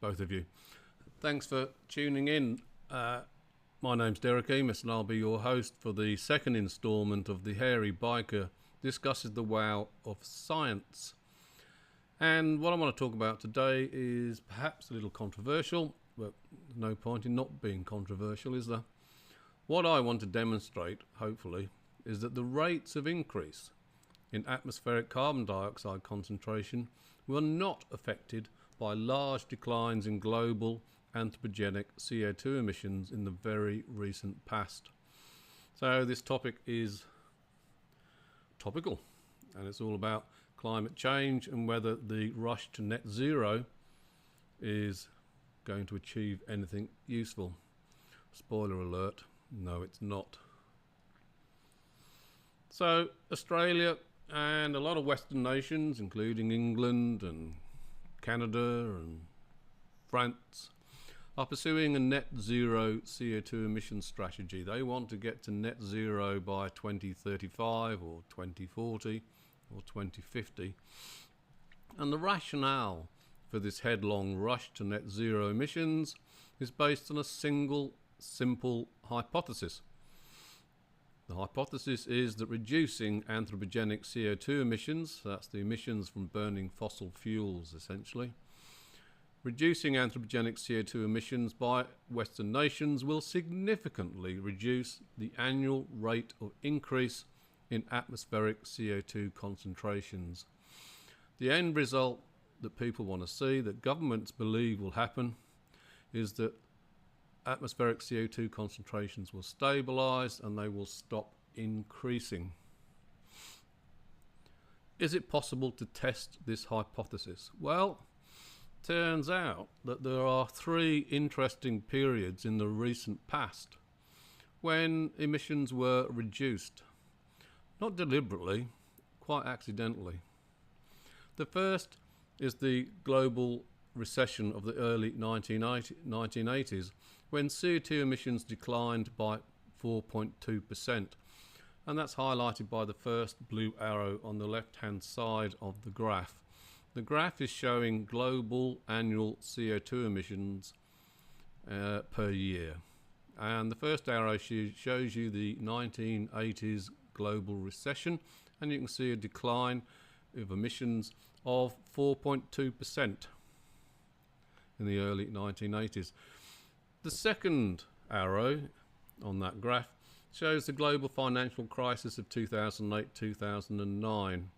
both of you. Thanks for tuning in. My name's Derek Emis and I'll be your host for the second instalment of The Hairy Biker Discusses the Wow of Science. And what I want to talk about today is perhaps a little controversial, but no point in not being controversial, is there? What I want to demonstrate, hopefully, is that the rates of increase in atmospheric carbon dioxide concentration were not affected by large declines in global anthropogenic CO2 emissions in the very recent past. So this topic is topical, and it's all about climate change and whether the rush to net zero is going to achieve anything useful. Spoiler alert, no it's not. So Australia and a lot of Western nations, including England and Canada and France, are pursuing a net zero CO2 emissions strategy. They want to get to net zero by 2035 or 2040 or 2050. And the rationale for this headlong rush to net zero emissions is based on a single simple hypothesis. The hypothesis is that reducing anthropogenic CO2 emissions, that's the emissions from burning fossil fuels essentially, reducing anthropogenic CO2 emissions by Western nations will significantly reduce the annual rate of increase in atmospheric CO2 concentrations. The end result that people want to see, that governments believe will happen, is that atmospheric CO2 concentrations will stabilise and they will stop increasing. Is it possible to test this hypothesis? Well, turns out that there are three interesting periods in the recent past when emissions were reduced. Not deliberately, quite accidentally. The first is the global recession of the early 1980s, when CO2 emissions declined by 4.2%, and that's highlighted by the first blue arrow on the left-hand side of the graph. The graph is showing global annual CO2 emissions per year, and the first arrow shows you the 1980s global recession, and you can see a decline of emissions of 4.2% in the early 1980s. The second arrow on that graph shows the global financial crisis of 2008-2009,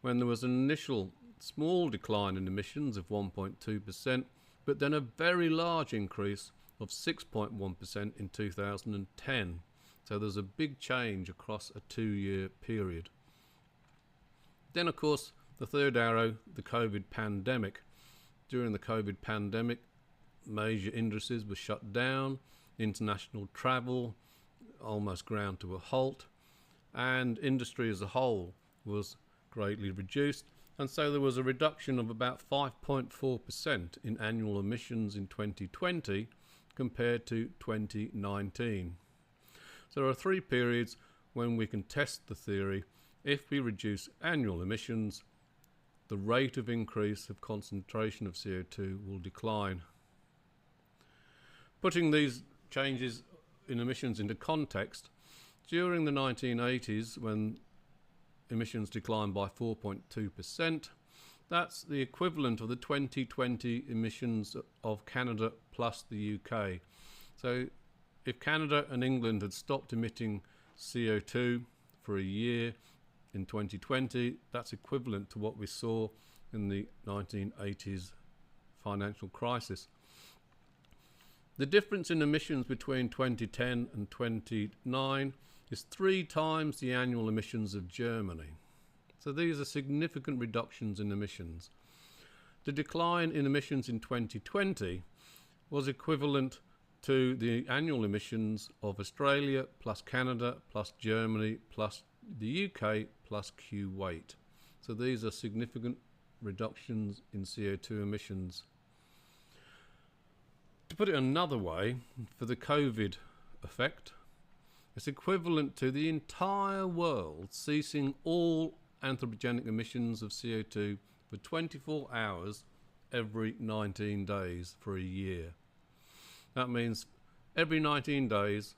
when there was an initial small decline in emissions of 1.2%, but then a very large increase of 6.1% in 2010. So there's a big change across a 2-year period. Then, of course, the third arrow, the COVID pandemic. During the COVID pandemic, major industries were shut down, international travel almost ground to a halt, and industry as a whole was greatly reduced, and so there was a reduction of about 5.4% in annual emissions in 2020 compared to 2019. So there are three periods when we can test the theory. If we reduce annual emissions, the rate of increase of concentration of CO2 will decline. Putting these changes in emissions into context, during the 1980s, when emissions declined by 4.2%, that's the equivalent of the 2020 emissions of Canada plus the UK. So if Canada and England had stopped emitting CO2 for a year in 2020, that's equivalent to what we saw in the 1980s financial crisis. The difference in emissions between 2010 and 2009 is 3 times the annual emissions of Germany. So these are significant reductions in emissions. The decline in emissions in 2020 was equivalent to the annual emissions of Australia plus Canada plus Germany plus the UK plus Kuwait. So these are significant reductions in CO2 emissions. To put it another way, for the COVID effect, it's equivalent to the entire world ceasing all anthropogenic emissions of CO2 for 24 hours every 19 days for a year. That means every 19 days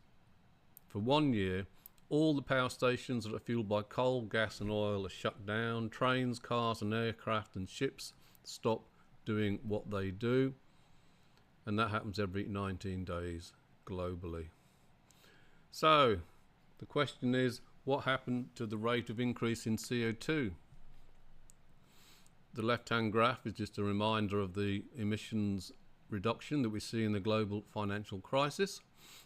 for 1 year, all the power stations that are fueled by coal, gas and oil are shut down. Trains, cars and aircraft and ships stop doing what they do. And that happens every 19 days globally. So the question is, what happened to the rate of increase in CO2? The left-hand graph is just a reminder of the emissions reduction that we see in the global financial crisis.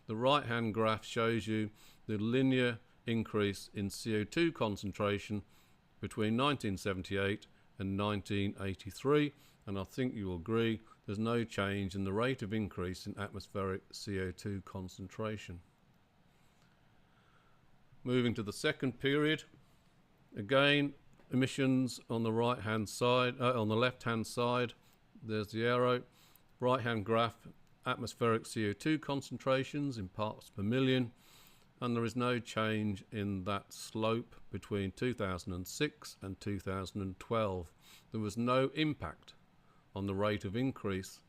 The right-hand graph shows you the linear increase in CO2 concentration between 1978 and 1983, and I think you will agree there's no change in the rate of increase in atmospheric CO2 concentration. Moving to the second period, again emissions on the right-hand side, on the left-hand side, there's the arrow. Right-hand graph, atmospheric CO2 concentrations in parts per million, and there is no change in that slope between 2006 and 2012. There was no impact on the rate of increase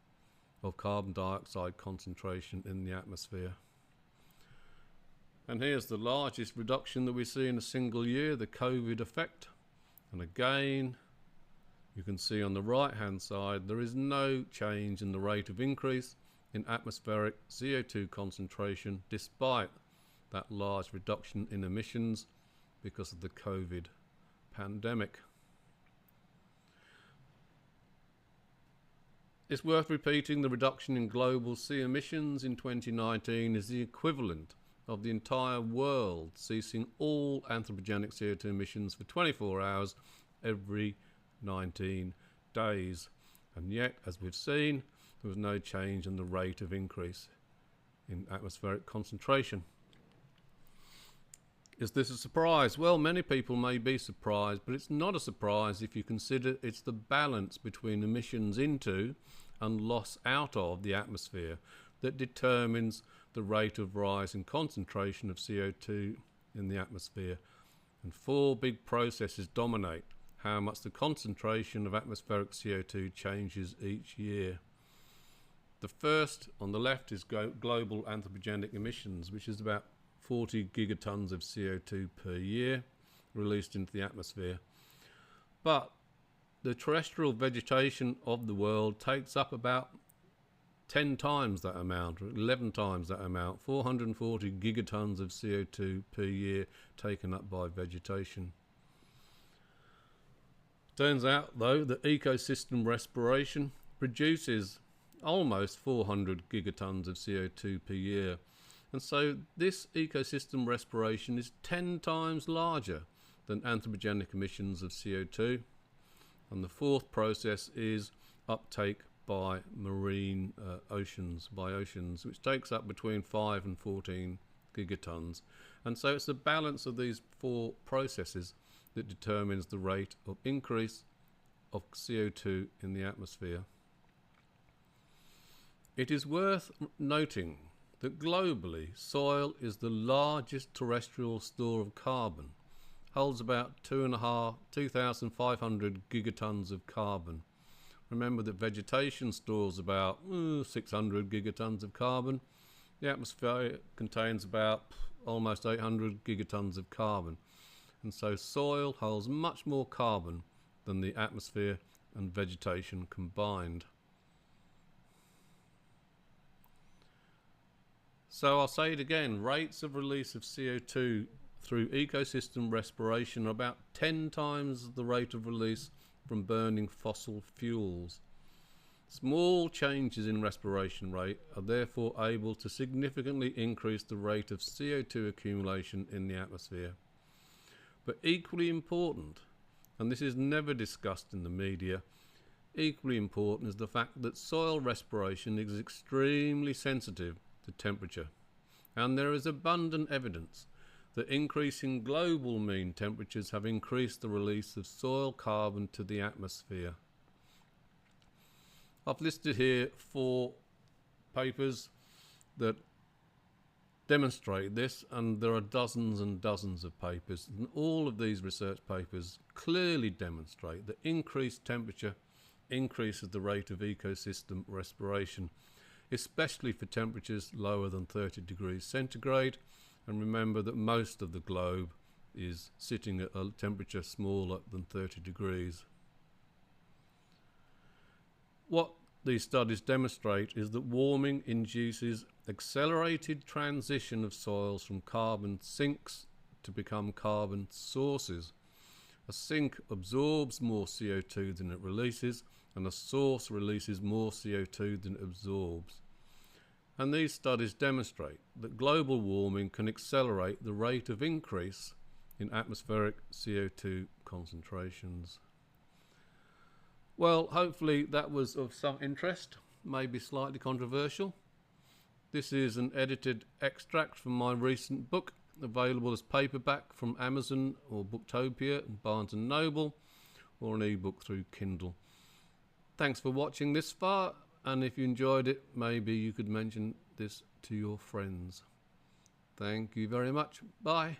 of carbon dioxide concentration in the atmosphere. And here's the largest reduction that we see in a single year, the COVID effect. And again, you can see on the right hand side there is no change in the rate of increase in atmospheric CO2 concentration despite that large reduction in emissions because of the COVID pandemic. It's worth repeating the reduction in global sea emissions in 2019 is the equivalent of the entire world ceasing all anthropogenic CO2 emissions for 24 hours every 19 days. And yet, as we've seen, there was no change in the rate of increase in atmospheric concentration. Is this a surprise? Well, many people may be surprised, but it's not a surprise if you consider it's the balance between emissions into and loss out of the atmosphere that determines the rate of rise in concentration of CO2 in the atmosphere. And four big processes dominate how much the concentration of atmospheric CO2 changes each year. The first on the left is global anthropogenic emissions, which is about 40 gigatons of CO2 per year released into the atmosphere. But the terrestrial vegetation of the world takes up about 10 times that amount, or 11 times that amount, 440 gigatons of CO2 per year taken up by vegetation. Turns out, though, that ecosystem respiration produces almost 400 gigatons of CO2 per year. And so this ecosystem respiration is 10 times larger than anthropogenic emissions of CO2. And the fourth process is uptake by marine oceans, which takes up between 5 and 14 gigatons. And so it's the balance of these four processes that determines the rate of increase of CO2 in the atmosphere. It is worth noting that globally, soil is the largest terrestrial store of carbon, holds about 2,500 gigatons of carbon. Remember that vegetation stores about 600 gigatons of carbon. The atmosphere contains about almost 800 gigatons of carbon. And so soil holds much more carbon than the atmosphere and vegetation combined. So I'll say it again, rates of release of CO2 through ecosystem respiration are about 10 times the rate of release from burning fossil fuels. Small changes in respiration rate are therefore able to significantly increase the rate of CO2 accumulation in the atmosphere. But equally important, and this is never discussed in the media, equally important is the fact that soil respiration is extremely sensitive to temperature, and there is abundant evidence that increasing global mean temperatures have increased the release of soil carbon to the atmosphere. I've listed here 4 papers that demonstrate this, and there are dozens and dozens of papers, and all of these research papers clearly demonstrate that increased temperature increases the rate of ecosystem respiration, especially for temperatures lower than 30 degrees centigrade. And remember that most of the globe is sitting at a temperature smaller than 30 degrees. What these studies demonstrate is that warming induces accelerated transition of soils from carbon sinks to become carbon sources. A sink absorbs more CO2 than it releases, and a source releases more CO2 than it absorbs. And these studies demonstrate that global warming can accelerate the rate of increase in atmospheric CO2 concentrations. Well, hopefully that was of some interest, maybe slightly controversial. This is an edited extract from my recent book, available as paperback from Amazon or Booktopia and Barnes & Noble, or an ebook through Kindle. Thanks for watching this far, and if you enjoyed it, maybe you could mention this to your friends. Thank you very much. Bye.